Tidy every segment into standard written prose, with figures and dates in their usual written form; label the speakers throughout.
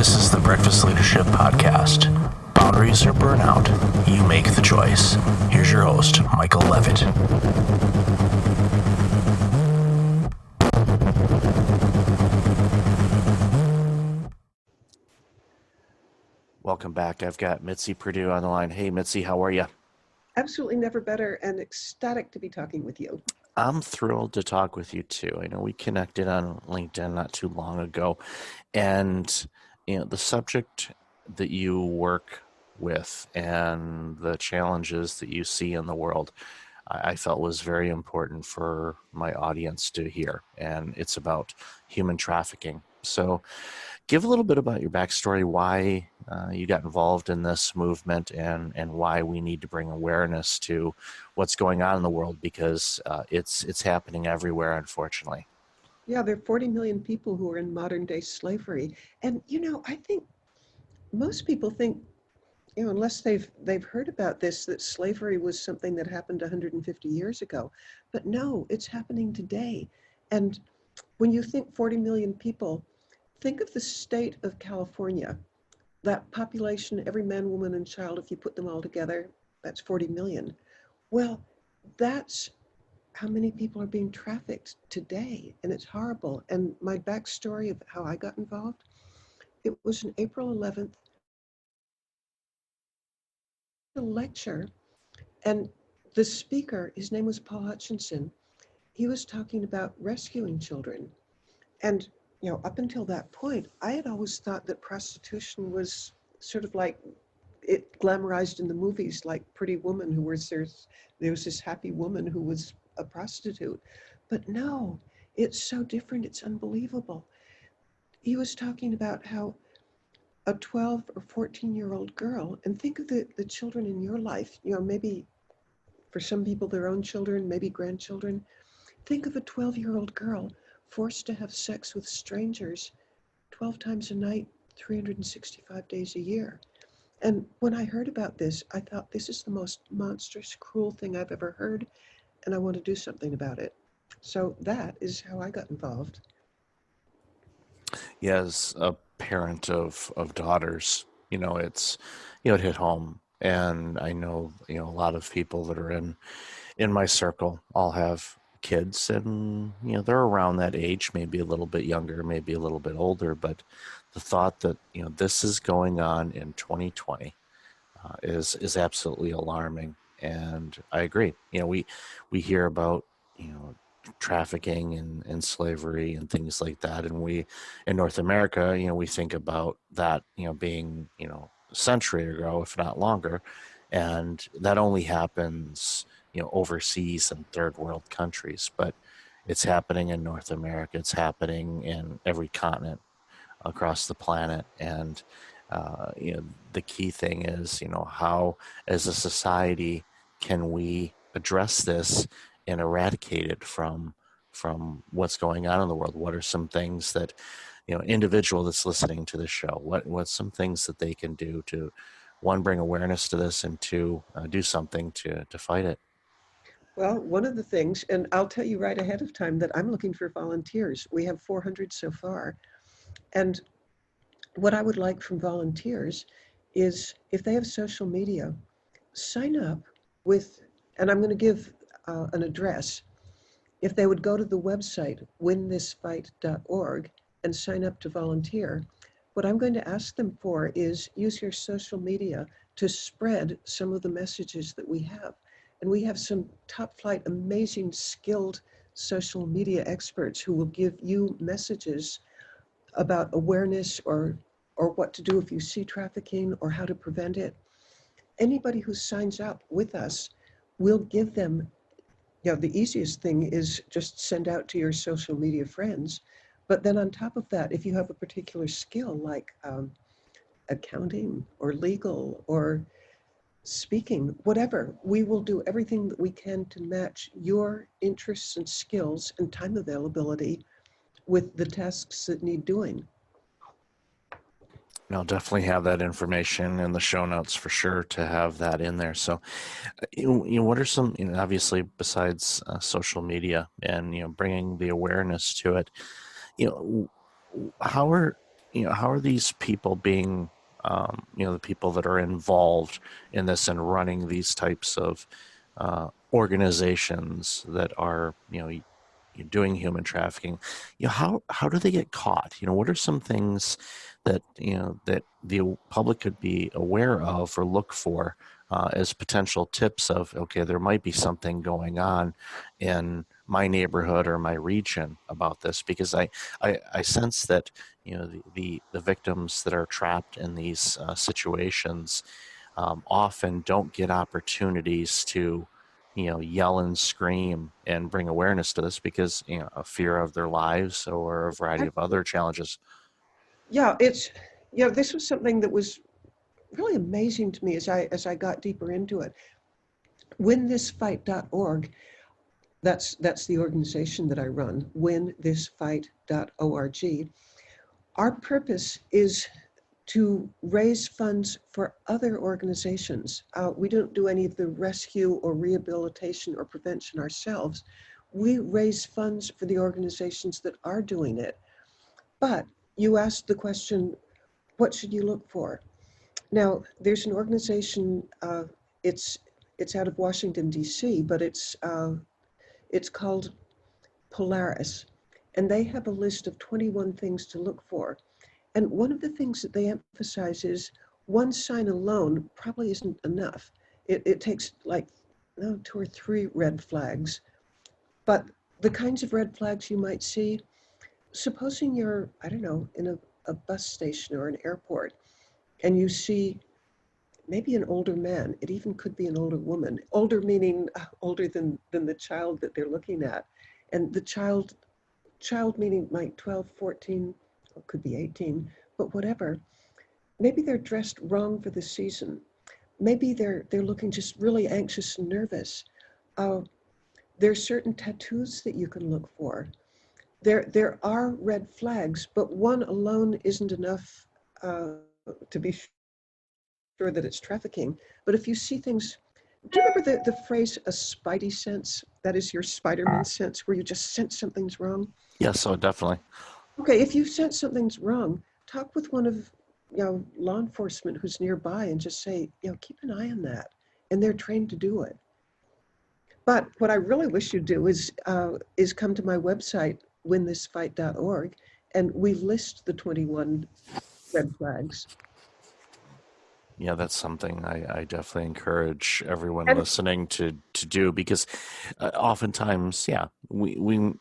Speaker 1: This is the Breakfast Leadership Podcast. Boundaries or burnout, you make the choice. Here's your host, Michael Levitt. Welcome back. I've got Mitzi Perdue on the line. Hey, Mitzi, how are you?
Speaker 2: Absolutely never better, and ecstatic to be talking with you.
Speaker 1: I'm thrilled to talk with you too. I know we connected on LinkedIn not too long ago, and the subject that you work with and the challenges that you see in the world, I felt was very important for my audience to hear, and it's about human trafficking. So give a little bit about your backstory, why you got involved in this movement, and why we need to bring awareness to what's going on in the world, because it's happening everywhere, unfortunately.
Speaker 2: Yeah, there are 40 million people who are in modern day slavery. And, I think most people think, unless they've heard about this, that slavery was something that happened 150 years ago. But no, it's happening today. And when you think 40 million people, think of the state of California. That population, every man, woman, and child, if you put them all together, that's 40 million. Well, that's how many people are being trafficked today, and it's horrible. And my backstory of how I got involved, it was on April 11th, a lecture, and the speaker, his name was Paul Hutchinson, he was talking about rescuing children. And, up until that point, I had always thought that prostitution was sort of like it glamorized in the movies, like Pretty Woman, there was this happy woman who was a prostitute. But no, it's so different. It's unbelievable. He was talking about how a 12 or 14-year-old girl, and think of the children in your life, maybe for some people their own children, maybe grandchildren. Think of a 12-year-old girl forced to have sex with strangers 12 times a night, 365 days a year. And when I heard about this, I thought, this is the most monstrous, cruel thing I've ever heard, and I want to do something about it. So that is how I got involved.
Speaker 1: Yeah, as a parent of daughters, it hit home. And I know, a lot of people that are in my circle all have kids, and, they're around that age, maybe a little bit younger, maybe a little bit older. But the thought that, this is going on in 2020 is absolutely alarming. And I agree. We hear about, trafficking and slavery and things like that. And we, in North America, we think about that, being, a century ago, if not longer. And that only happens, overseas in third world countries. But it's happening in North America. It's happening in every continent across the planet. And the key thing is, how as a society can we address this and eradicate it from what's going on in the world? What are some things that, individual that's listening to the show, what's some things that they can do to, one, bring awareness to this, and two, do something to fight it?
Speaker 2: Well, one of the things, and I'll tell you right ahead of time that I'm looking for volunteers. We have 400 so far. And what I would like from volunteers is, if they have social media, sign up with, and I'm going to give an address. If they would go to the website, winthisfight.org, and sign up to volunteer, what I'm going to ask them for is use your social media to spread some of the messages that we have. And we have some top flight, amazing, skilled social media experts who will give you messages about awareness or what to do if you see trafficking or how to prevent it. Anybody who signs up with us, we'll give them, the easiest thing is just send out to your social media friends. But then on top of that, if you have a particular skill like accounting or legal or speaking, whatever, we will do everything that we can to match your interests and skills and time availability with the tasks that need doing.
Speaker 1: I'll definitely have that information in the show notes for sure, to have that in there. So, what are some, obviously besides social media and, bringing the awareness to it, how are how are these people being, the people that are involved in this and running these types of organizations that are, doing human trafficking, how do they get caught? What are some things that, that the public could be aware of or look for as potential tips of, okay, there might be something going on in my neighborhood or my region about this? Because I sense that, the victims that are trapped in these situations often don't get opportunities to, yell and scream and bring awareness to this because, a fear of their lives or a variety of other challenges.
Speaker 2: Yeah, this was something that was really amazing to me as I got deeper into it. WinThisFight.org, that's the organization that I run, WinThisFight.org. Our purpose is to raise funds for other organizations. We don't do any of the rescue or rehabilitation or prevention ourselves. We raise funds for the organizations that are doing it. But you asked the question, what should you look for? Now, there's an organization, it's it's out of Washington, D.C., but it's called Polaris, and they have a list of 21 things to look for. And one of the things that they emphasize is one sign alone probably isn't enough. It takes like no, two or three red flags. But the kinds of red flags you might see, supposing you're, I don't know, in a bus station or an airport, and you see maybe an older man. It even could be an older woman. Older meaning older than the child that they're looking at. And the child meaning like 12, 14, or could be 18, but whatever. Maybe they're dressed wrong for the season. Maybe they're looking just really anxious and nervous. Uh, there are certain tattoos that you can look for. There are red flags, but one alone isn't enough to be sure that it's trafficking. But if you see things, do you remember the phrase a spidey sense? That is your Spider-Man sense, where you just sense something's wrong.
Speaker 1: Yes, so definitely.
Speaker 2: Okay, if you sense something's wrong, talk with one of law enforcement who's nearby and just say, keep an eye on that. And they're trained to do it. But what I really wish you'd do is come to my website, winthisfight.org, and we list the 21 red flags.
Speaker 1: Yeah, that's something I definitely encourage everyone
Speaker 2: And
Speaker 1: listening to do because oftentimes, yeah, we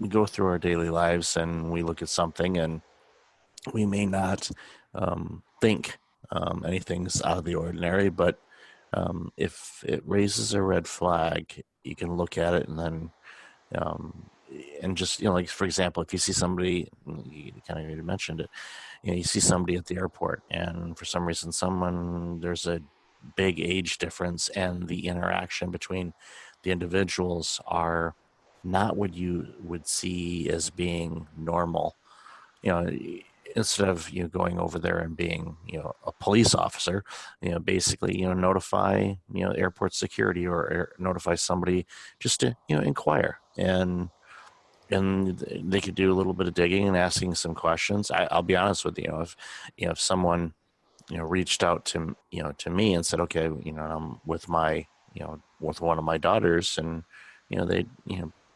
Speaker 1: go through our daily lives and we look at something and we may not think anything's out of the ordinary, but if it raises a red flag, you can look at it and then um, and just, like for example, if you see somebody, you kind of already mentioned it, you see somebody at the airport and for some reason there's a big age difference and the interaction between the individuals are not what you would see as being normal, you know instead of going over there and being a police officer, basically notify airport security or notify somebody just to inquire, and they could do a little bit of digging and asking some questions. I'll be honest with you, if someone reached out to me and said, okay, I'm with my with one of my daughters, and they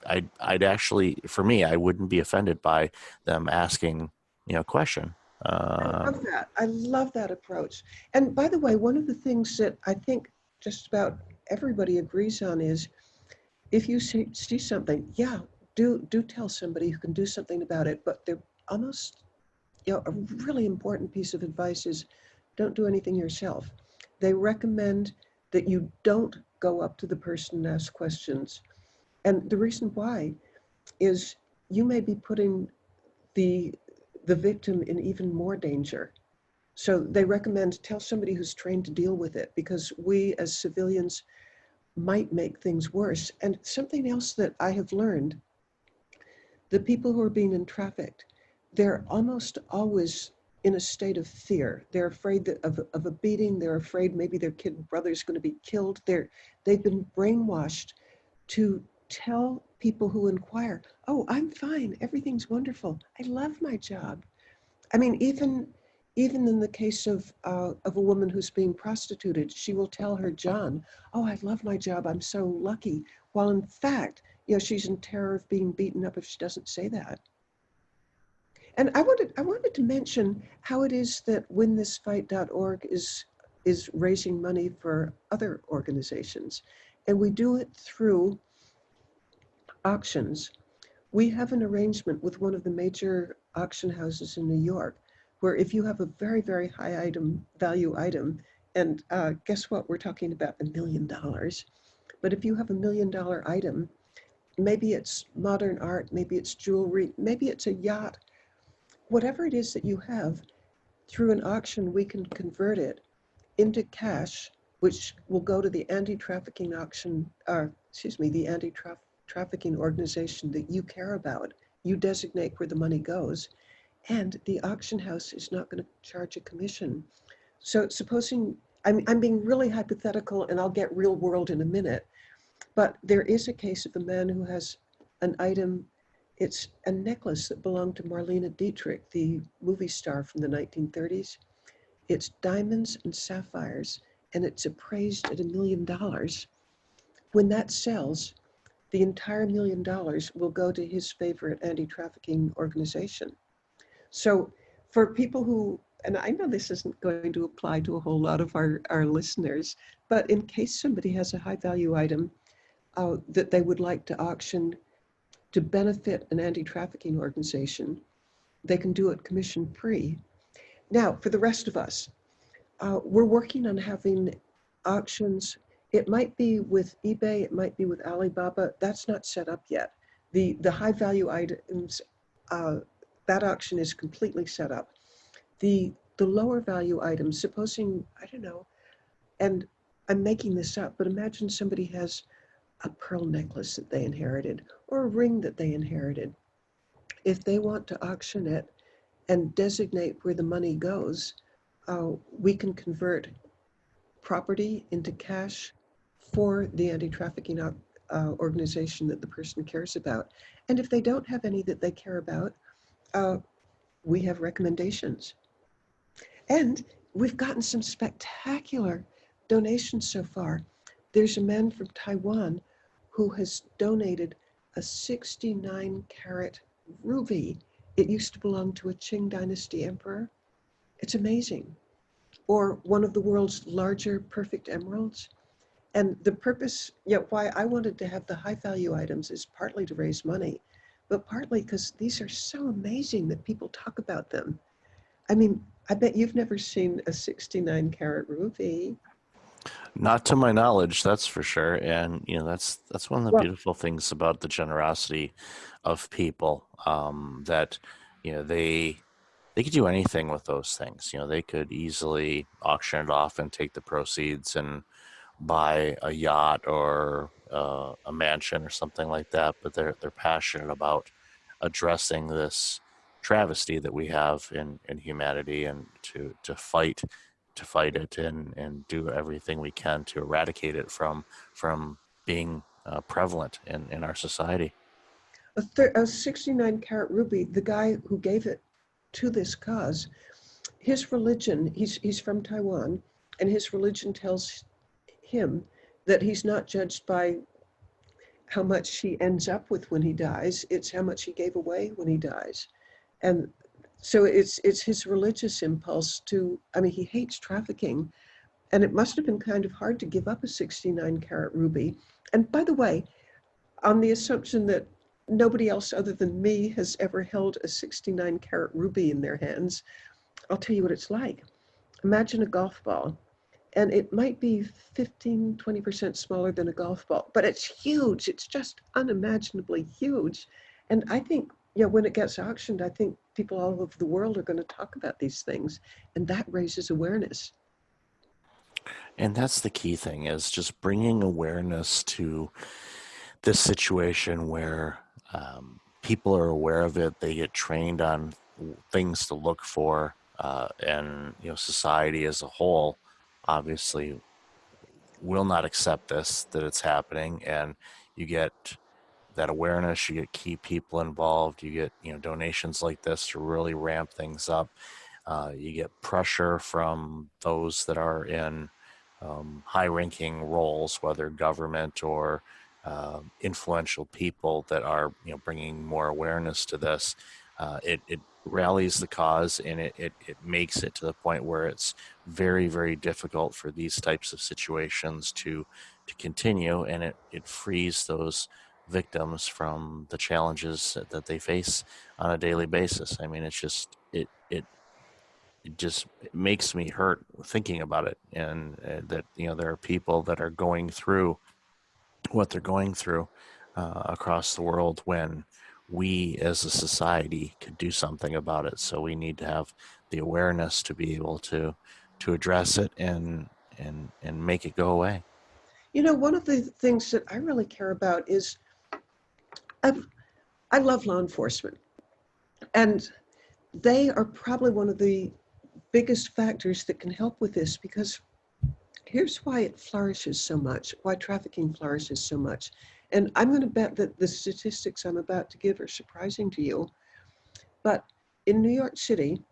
Speaker 1: I'd actually, for me, I wouldn't be offended by them asking a question.
Speaker 2: I love that. I love that approach. And by the way, one of the things that I think just about everybody agrees on is if you see something, yeah, do tell somebody who can do something about it. But they're almost, a really important piece of advice is don't do anything yourself. They recommend that you don't go up to the person and ask questions. And the reason why is you may be putting the the victim in even more danger. So they recommend tell somebody who's trained to deal with it because we as civilians might make things worse. And something else that I have learned, the people who are being trafficked, they're almost always in a state of fear. They're afraid of a beating. They're afraid maybe their kid brother's going to be killed. They've been brainwashed to tell people who inquire, oh, I'm fine. Everything's wonderful. I love my job. I mean, even in the case of a woman who's being prostituted, she will tell her John, "Oh, I love my job. I'm so lucky." While in fact, she's in terror of being beaten up if she doesn't say that. And I wanted to mention how it is that winthisfight.org is raising money for other organizations, and we do it through auctions. We have an arrangement with one of the major auction houses in New York, where if you have a very, very high value item, and guess what? We're talking about $1 million. But if you have $1 million item, maybe it's modern art, maybe it's jewelry, maybe it's a yacht, whatever it is that you have, through an auction, we can convert it into cash, which will go to the anti-trafficking auction, excuse me, the anti-trafficking organization that you care about. You designate where the money goes, and the auction house is not going to charge a commission. So supposing, I'm being really hypothetical, and I'll get real world in a minute, but there is a case of a man who has an item. It's a necklace that belonged to Marlene Dietrich, the movie star from the 1930s. It's diamonds and sapphires, and it's appraised at $1 million. When that sells, the entire $1 million will go to his favorite anti-trafficking organization. So for people who, and I know this isn't going to apply to a whole lot of our listeners, but in case somebody has a high value item that they would like to auction to benefit an anti-trafficking organization, they can do it commission free. Now, for the rest of us, we're working on having auctions. It might be with eBay, it might be with Alibaba. That's not set up yet. The high value items, that auction is completely set up. The lower value items, supposing, I don't know, and I'm making this up, but imagine somebody has a pearl necklace that they inherited or a ring that they inherited. If they want to auction it and designate where the money goes, we can convert property into cash for the anti-trafficking organization that the person cares about. And if they don't have any that they care about, uh, we have recommendations. And we've gotten some spectacular donations so far. There's a man from Taiwan who has donated a 69 carat ruby. It used to belong to a Qing dynasty emperor. It's amazing. Or one of the world's larger perfect emeralds. And the purpose, why I wanted to have the high value items is partly to raise money, but partly because these are so amazing that people talk about them. I mean, I bet you've never seen a 69 carat ruby.
Speaker 1: Not to my knowledge, that's for sure. And that's one of the
Speaker 2: Well,
Speaker 1: beautiful things about the generosity of people, that they could do anything with those things. They could easily auction it off and take the proceeds and buy a yacht or a mansion or something like that. But they're passionate about addressing this travesty that we have in humanity, and to fight it and do everything we can to eradicate it from being prevalent in our society.
Speaker 2: a 69 carat ruby, the guy who gave it to this cause, his religion, he's from Taiwan, and his religion tells him that he's not judged by how much he ends up with when he dies, it's how much he gave away when he dies. And so it's his religious impulse to, I mean, he hates trafficking, and it must have been kind of hard to give up a 69 carat ruby. And by the way, on the assumption that nobody else other than me has ever held a 69 carat ruby in their hands, I'll tell you what it's like. Imagine a golf ball, and it might be 15, 20% smaller than a golf ball, but it's huge. It's just unimaginably huge. And I think, when it gets auctioned, I think people all over the world are going to talk about these things, and that raises awareness.
Speaker 1: And that's the key thing, is just bringing awareness to this situation where people are aware of it. They get trained on things to look for, and society as a whole obviously will not accept this, that it's happening. And you get that awareness, you get key people involved, you get donations like this to really ramp things up. You get pressure from those that are in high-ranking roles, whether government or influential people that are bringing more awareness to this. It rallies the cause, and it makes it to the point where it's very, very difficult for these types of situations to continue, and it frees those victims from the challenges that they face on a daily basis. I mean, it's just it just it makes me hurt thinking about it, and that there are people that are going through what they're going through across the world, when we as a society could do something about it. So we need to have the awareness to be able to address it and make it go away.
Speaker 2: One of the things that I really care about is I've, I love law enforcement, and they are probably one of the biggest factors that can help with this, because here's why it flourishes so much, why trafficking flourishes so much. And I'm going to bet that the statistics I'm about to give are surprising to you. But in New York City,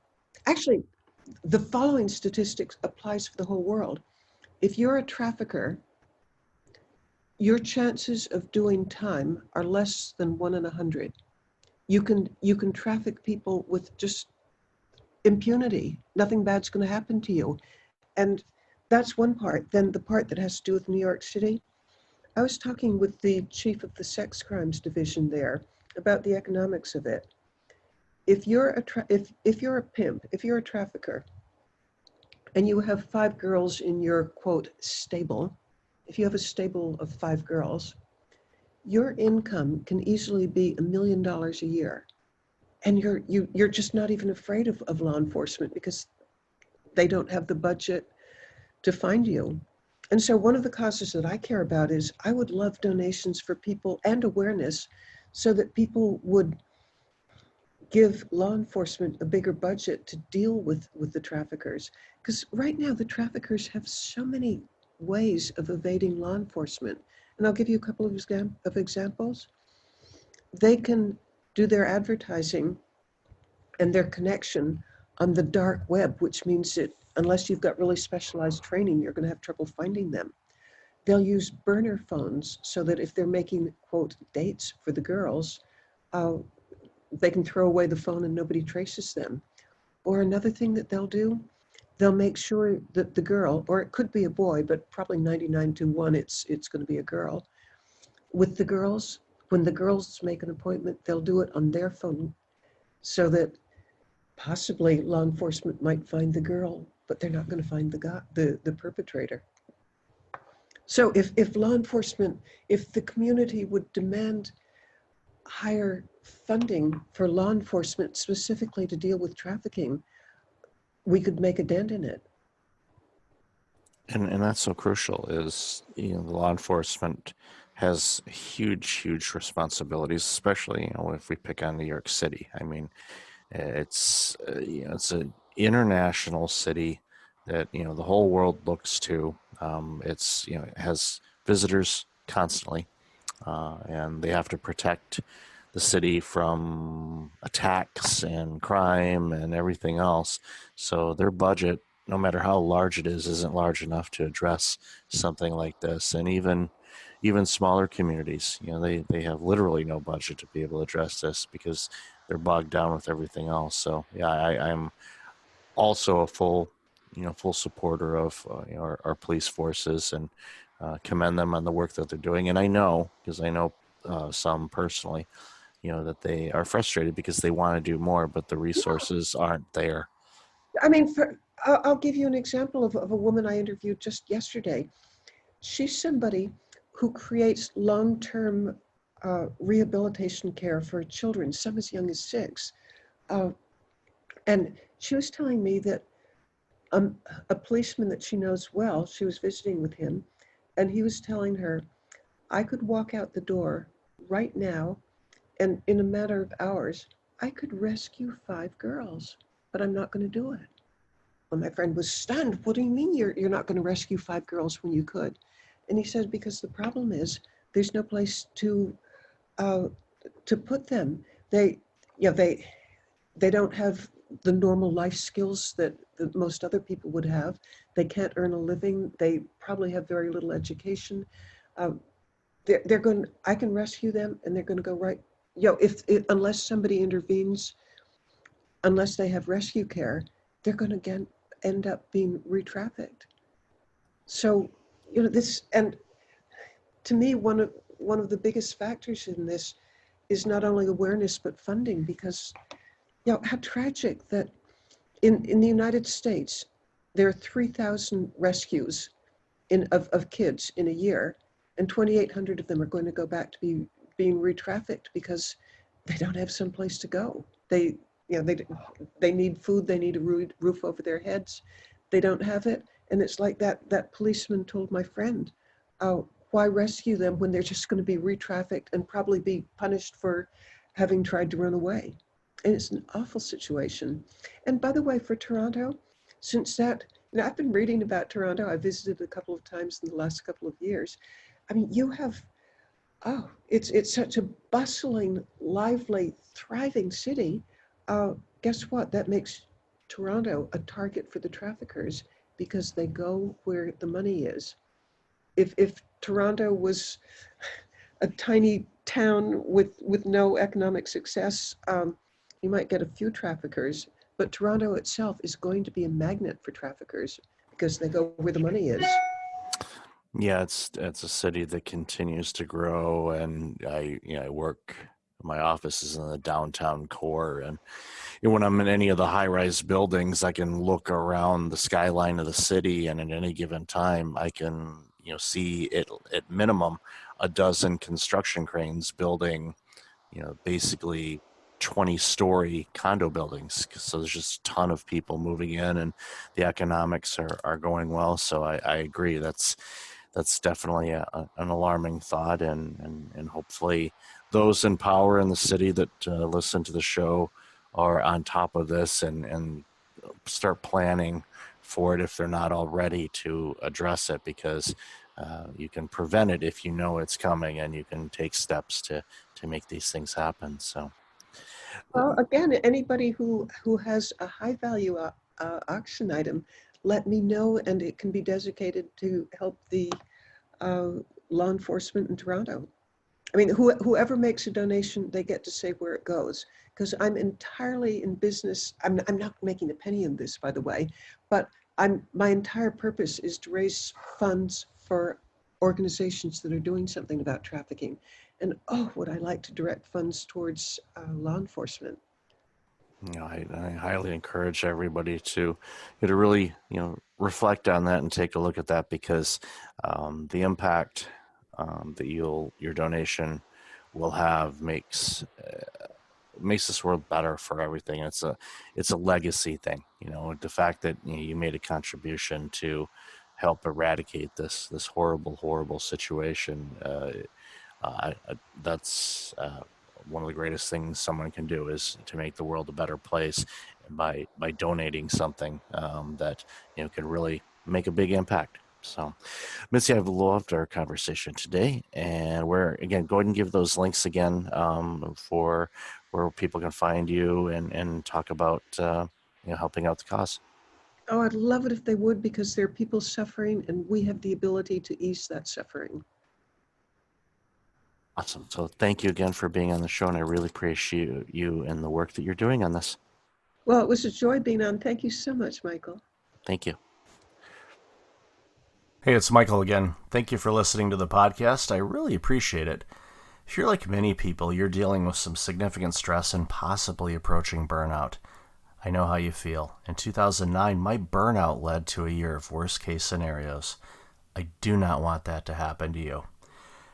Speaker 2: actually, the following statistics applies for the whole world. If you're a trafficker, your chances of doing time are less than 1 in 100. You can traffic people with just impunity. Nothing bad's going to happen to you. And that's one part. Then the part that has to do with New York City, I was talking with the chief of the sex crimes division there about the economics of it. If you're a pimp, if you're a trafficker, and you have 5 girls in your quote stable, if you have a stable of 5 girls, your income can easily be $1 million a year, and you're just not even afraid of law enforcement, because they don't have the budget to find you. And so one of the causes that I care about is I would love donations for people and awareness, so that people would give law enforcement a bigger budget to deal with the traffickers. Because right now the traffickers have so many ways of evading law enforcement. And I'll give you a couple of examples. They can do their advertising and their connection on the dark web, which means that unless you've got really specialized training, you're going to have trouble finding them. They'll use burner phones, so that if they're making, quote, dates for the girls, uh, they can throw away the phone and nobody traces them. Or another thing that they'll do, they'll make sure that the girl, or it could be a boy, but probably 99 to 1, it's going to be a girl. With the girls, when the girls make an appointment, they'll do it on their phone, so that possibly law enforcement might find the girl, but they're not going to find the perpetrator. So if law enforcement, if the community would demand higher funding for law enforcement specifically to deal with trafficking, we could make a dent in it.
Speaker 1: And that's so crucial. Is the law enforcement has huge responsibilities, especially if we pick on New York City. I mean, it's an international city that the whole world looks to. It's it has visitors constantly, and they have to protect the city from attacks and crime and everything else. So their budget, no matter how large it is, isn't large enough to address something like this. And even smaller communities, they have literally no budget to be able to address this, because they're bogged down with everything else. So yeah, I'm also a full supporter of our police forces, and commend them on the work that they're doing. And I know, because I know some personally, that they are frustrated because they want to do more, but the resources aren't there.
Speaker 2: I mean, I'll give you an example of a woman I interviewed just yesterday. She's somebody who creates long-term rehabilitation care for children, some as young as 6. Uh, and she was telling me that um, a policeman that she knows well, she was visiting with him, and he was telling her, I could walk out the door right now, and in a matter of hours, I could rescue 5 girls, but I'm not going to do it. Well, my friend was stunned. What do you mean you're not going to rescue 5 girls when you could? And he said, because the problem is there's no place to uh, to put them. They, yeah, they don't have the normal life skills that most other people would have. They can't earn a living. They probably have very little education. Uh, they're going. I can rescue them, and they're going to go right. If unless somebody intervenes, unless they have rescue care, they're going to again end up being re-trafficked. So, this, and to me, one of the biggest factors in this is not only awareness but funding, because how tragic that in the United States there are 3,000 rescues of kids in a year, and 2,800 of them are going to go back to being re-trafficked because they don't have some place to go. They need food, they need a roof over their heads. They don't have it, and it's like that policeman told my friend, uh, why rescue them when they're just going to be re-trafficked and probably be punished for having tried to run away. And it's an awful situation. And by the way, for Toronto, since that, I've been reading about Toronto. I visited a couple of times in the last couple of years. I mean, you have, it's such a bustling, lively, thriving city. Guess what? That makes Toronto a target for the traffickers because they go where the money is. If Toronto was a tiny town with no economic success, you might get a few traffickers, but Toronto itself is going to be a magnet for traffickers because they go where the money is.
Speaker 1: Yeah, it's a city that continues to grow, and I work. My office is in the downtown core, and when I'm in any of the high-rise buildings, I can look around the skyline of the city, and at any given time, I can see it at minimum a dozen construction cranes building basically 20-story condo buildings. So there's just a ton of people moving in, and the economics are going well. So I agree. That's definitely an alarming thought, and hopefully those in power in the city that listen to the show are on top of this and start planning for it if they're not already to address it, because you can prevent it if you know it's coming, and you can take steps to make these things happen. So
Speaker 2: Well, again, anybody who has a high value auction item, let me know, and it can be designated to help the uh, law enforcement in Toronto. I mean, whoever makes a donation, they get to say where it goes. Because I'm entirely in business. I'm not making a penny in this, by the way, but my entire purpose is to raise funds for organizations that are doing something about trafficking. And oh, would I like to direct funds towards law enforcement.
Speaker 1: I highly encourage everybody to really reflect on that and take a look at that, because the impact that your donation will have makes this world better for everything. It's a legacy thing. The fact that you made a contribution to help eradicate this horrible situation. That's one of the greatest things someone can do, is to make the world a better place by donating something that can really make a big impact. So, Mitzi, I've loved our conversation today, and we're again go ahead and give those links again for where people can find you and talk about helping out the cause.
Speaker 2: Oh, I'd love it if they would, because there are people suffering and we have the ability to ease that suffering.
Speaker 1: Awesome. So, thank you again for being on the show, and I really appreciate you and the work that you're doing on this.
Speaker 2: Well, it was a joy being on. Thank you so much, Michael.
Speaker 1: Thank you.
Speaker 3: Hey, it's Michael again. Thank you for listening to the podcast. I really appreciate it. If you're like many people, you're dealing with some significant stress and possibly approaching burnout. I know how you feel. In 2009, my burnout led to a year of worst case scenarios. I do not want that to happen to you.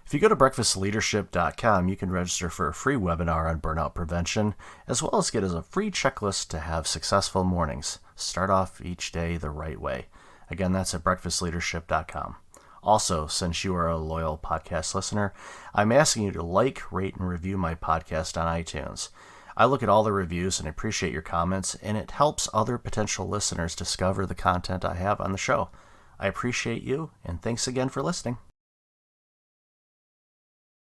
Speaker 3: If you go to breakfastleadership.com, you can register for a free webinar on burnout prevention, as well as get a free checklist to have successful mornings. Start off each day the right way. Again, that's at breakfastleadership.com. Also, since you are a loyal podcast listener, I'm asking you to like, rate, and review my podcast on iTunes. I look at all the reviews and appreciate your comments, and it helps other potential listeners discover the content I have on the show. I appreciate you, and thanks again for listening.